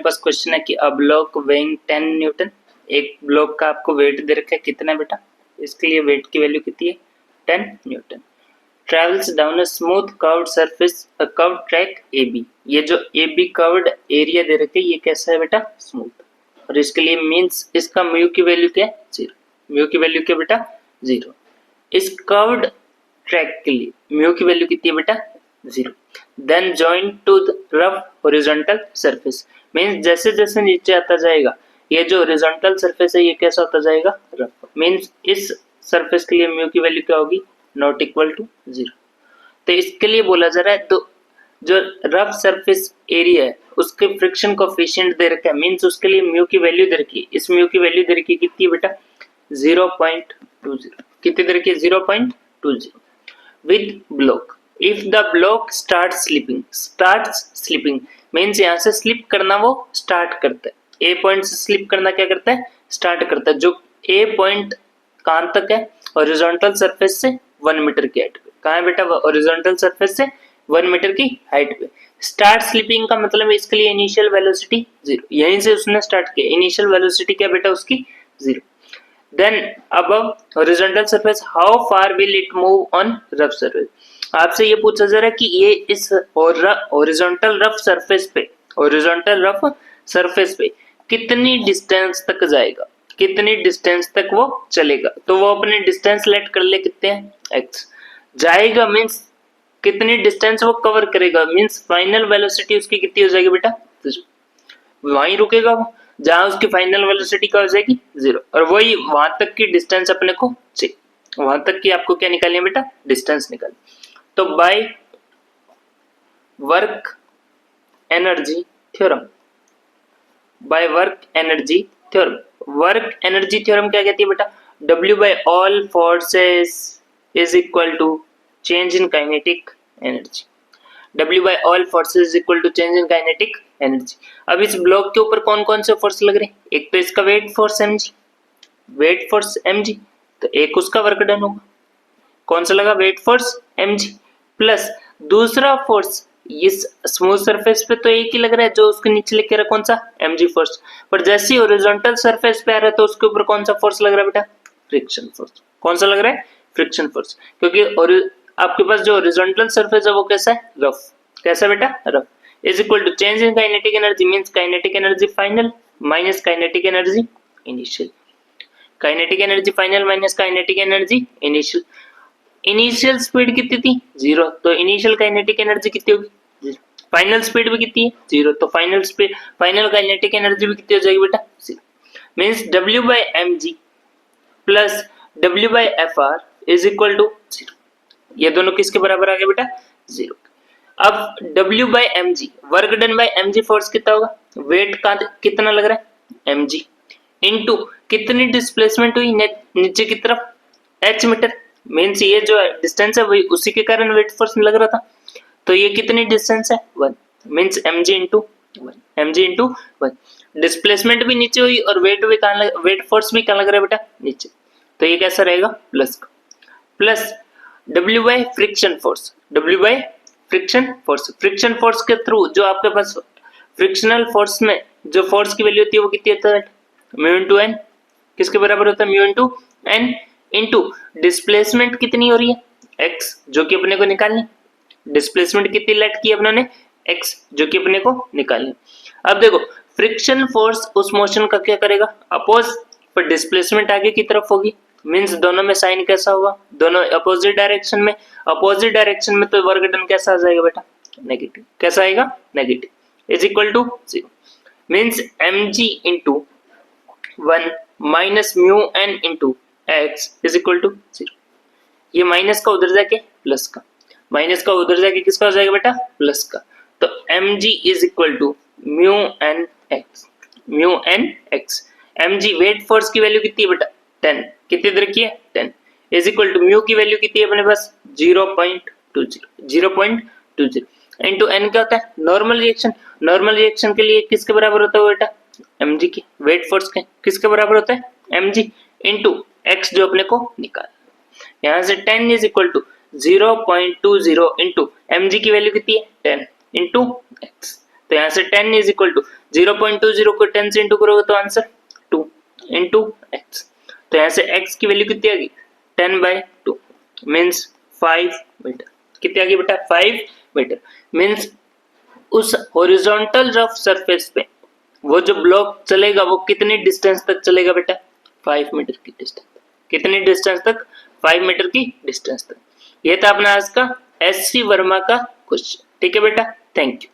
पास question है कि a block weighing 10 Newton, एक ब्लॉक का आपको वेट दे रखा है कितना बेटा, इसके लिए वेट की वैल्यू कितनी है 10 Newton. Travels down a smooth curved surface a curved track AB, ये जो AB कर्व्ड एरिया दे रखे ये कैसा है बेटा स्मूथ, और इसके लिए मींस इसका म्यू की वैल्यू क्या है 0, म्यू की वैल्यू क्या बेटा 0। इस कर्व्ड ट्रैक के लिए म्यू की वैल्यू कितनी है बेटा 0। Then join to the rough horizontal surface, means जैसे जैसे नीचे आता जाएगा ये जो हॉरिजॉन्टल सरफेस है ये कैसा होता जाएगा रफ, मींस इस सरफेस के लिए म्यू की वैल्यू क्या होगी नॉट इक्वल टू 0। तो इसके लिए बोला जा रहा है तो जो रफ सरफेस एरिया है उसके फ्रिक्शन कोएफिशिएंट दे रखा है, मींस उसके लिए म्यू की वैल्यू दे रखी है, इस म्यू की वैल्यू दे रखी है कितनी बेटा 0.20, कितनी दे रखी है 0.20 with block. If the block starts slipping means यहाँ से स्लिप करना वो स्टार्ट करता है, ए पॉइंट से स्लिप करना क्या करता है स्टार्ट करता है, जो ए पॉइंट कहां तक है हॉरिजॉन्टल सरफेस से 1 मीटर की हाइट पे, कहां है बेटा हॉरिजॉन्टल सरफेस से 1 मीटर की हाइट पे। स्टार्ट स्लिपिंग का मतलब है इसके लिए इनिशियल वेलोसिटी 0, यहीं से उसने स्टार्ट किया, इनिशियल वेलोसिटी क्या बेटा उसकी 0। Then above horizontal surface how far will it move on rough surface, आपसे ये पूछा जा रहा है कि ये इस हॉरिजॉन्टल रफ सरफेस पे कितनी डिस्टेंस तक जाएगा, कितनी डिस्टेंस तक वो चलेगा, तो वो अपने डिस्टेंस लेट कर ले कितने हैं x, जाएगा मींस कितनी डिस्टेंस वो कवर करेगा, मींस फाइनल वेलोसिटी उसकी कितनी हो जाएगी बेटा, वहीं रुकेगा वो जहां उसकी फाइनल वेलोसिटी क्या हो जाएगी 0, और वही वहां तक की डिस्टेंस अपने को चाहिए, वहां तक की आपको क्या निकालनी है बेटा डिस्टेंस निकालनी। तो by work energy theorem, by work energy theorem, work energy theorem क्या कहती है बेटा W by all forces is equal to change in kinetic energy, W by all forces is equal to change in kinetic energy। अब इस block के ऊपर कौन कौन से फोर्स लग रहे हैं, एक तो इसका वेट फोर्स mg, तो एक उसका वर्क डन होगा, कौन सा लगा वेट फोर्स mg, प्लस दूसरा फोर्स इस स्मूथ सरफेस पे तो एक ही लग रहा है जो उसके नीचे लिख के रहा कौन सा mg फोर्स, पर जैसे ही हॉरिजॉन्टल सरफेस पे आ रहा है तो उसके ऊपर कौन सा फोर्स लग रहा है बेटा फ्रिक्शन फोर्स, कौन सा लग रहा है फ्रिक्शन फोर्स, क्योंकि आपके पास जो हॉरिजॉन्टल सरफेस है वो कैसा है रफ, कैसा बेटा rough, is equal to change in kinetic energy means kinetic energy final minus kinetic energy initial, kinetic energy final minus kinetic energy initial. Initial speed कितनी थी 0, तो इनिशियल काइनेटिक एनर्जी कितनी होगी 0, फाइनल स्पीड भी कितनी है 0, तो फाइनल काइनेटिक एनर्जी भी कितनी हो जाएगी बेटा 0, means W by mg plus W by fr is equal to 0, ये दोनों किसके बराबर आ गए बेटा 0। अब W by mg work done by mg force कितना होगा, वेट का कितना लग रहा है mg इनटू कितनी डिस्प्लेसमेंट हुई नीचे की तरफ h मीटर, मींस ये जो डिस्टेंस है वही उसी के कारण वेट फोर्स लग रहा था, तो ये कितनी डिस्टेंस है 1, मींस mg इंटू 1, डिस्प्लेसमेंट भी नीचे हुई और वेट भी कहां वेट फोर्स भी कहां लग रहा है बेटा नीचे, तो ये कैसा रहेगा प्लस का, plus W by friction force के थ्रू जो आपके पास फ्रिक्शनल फोर्स में जो फोर्स की वैल्यू होती है वो कितनी होती है म्यू इंटू एन, किसके बराबर होता है mu into N, into displacement कितनी हो रही है x जो कि अपने को निकालनी, डिस्प्लेसमेंट कितनी लेट की अपने ने x जो कि अपने को निकालनी। अब देखो फ्रिक्शन फोर्स उस मोशन का क्या करेगा अपोज, पर डिस्प्लेसमेंट आगे की तरफ होगी, मींस दोनों में साइन कैसा होगा दोनों अपोजिट डायरेक्शन में, तो वर्क डन कैसा आ जाएगा बेटा नेगेटिव, कैसा आएगा negative is equal to 0, means mg into 1 minus mu N into x is equal to 0, ये माइनस का उधर जाके प्लस का, माइनस का उधर जाके किसका हो जाएगा बेटा प्लस का, तो mg is equal to mu N x, mg weight force की वैल्यू कितनी है बेटा 10, कितनी दर की है 10 इज इक्वल टू म्यू की वैल्यू कितनी है अपने पास 0.20 इनटू n क्या होता है नॉर्मल रिएक्शन के लिए किसके बराबर होता है बेटा mg की, वेट फोर्स के किसके बराबर होता है mg इनटू x जो अपने को निकाल, यहां से 10 is equal to 0.20 into mg की वैल्यू कितनी है 10 इनटू x, तो यहाँ से 10 इज इक्वल टू 0.20 को 10 से इंटू करोगे तो आंसर 2 इंटू एक्स। तो यहाँ से x की वैल्यू कितनी आ गई 10/2 मीन्स 5 मीटर। कितनी आ गई बेटा 5 मीटर। मीन्स उस हॉरिजॉन्टल रफ सरफेस पे वो जो ब्लॉक चलेगा वो कितनी डिस्टेंस तक चलेगा बेटा 5 मीटर की डिस्टेंस। कितनी डिस्टेंस तक 5 मीटर की डिस्टेंस तक। ये था अपना आज का एस सी वर्मा का क्वेश्चन। ठीक है बेटा, थैंक यू।